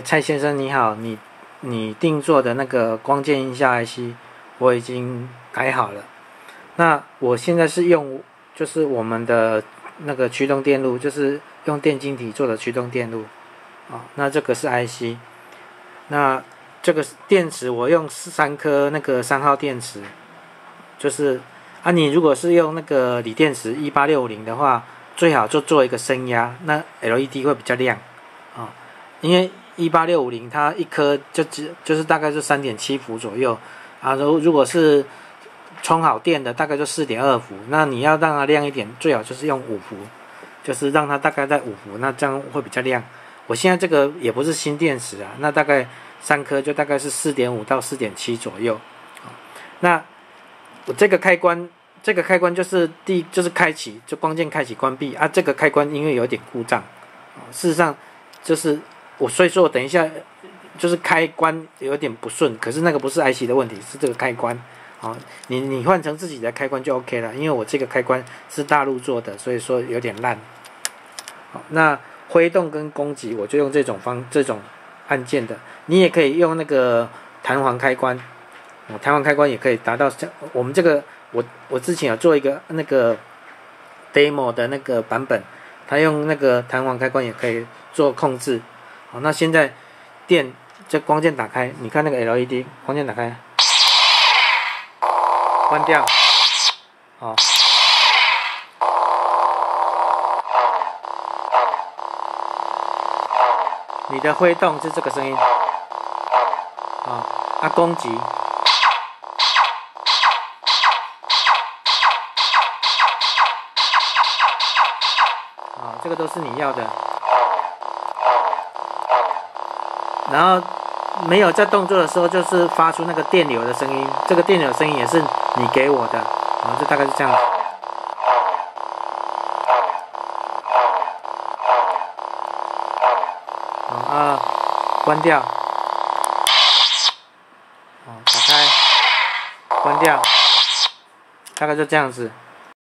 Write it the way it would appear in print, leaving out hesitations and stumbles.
蔡先生你好，你定做的那个光剑音效 IC 我已经改好了。那我现在是用就是我们的那个驱动电路，就是用电晶体做的驱动电路那这个是 IC， 那这个电池我用3颗那个3号电池，就是你如果是用那个锂电池18650的话，最好就做一个升压，那 LED 会比较亮因为18650它一颗就是大概是3.7伏左右如果是充好电的大概就4.2伏，那你要让它亮一点，最好就是用5伏，就是让它大概在5伏，那这样会比较亮。我现在这个也不是新电池那大概3颗就大概是4.5到4.7左右那我这个开关就是就是开启，就光键开启关闭这个开关因为有点故障事实上就是所以说我等一下就是开关有点不顺，可是那个不是 IC 的问题，是这个开关你换成自己的开关就 OK 了，因为我这个开关是大陆做的，所以说有点烂那挥动跟攻击我就用这种按键的，你也可以用那个弹簧开关弹簧开关也可以达到我们这个我之前有做一个那个 demo 的那个版本，它用那个弹簧开关也可以做控制那现在这光键打开，你看那个 LED 光键打开关掉你的挥动是这个声音攻击这个都是你要的，然后没有在动作的时候就是发出那个电流的声音，这个电流声音也是你给我的就大概是这样关掉打开关掉，大概就这样子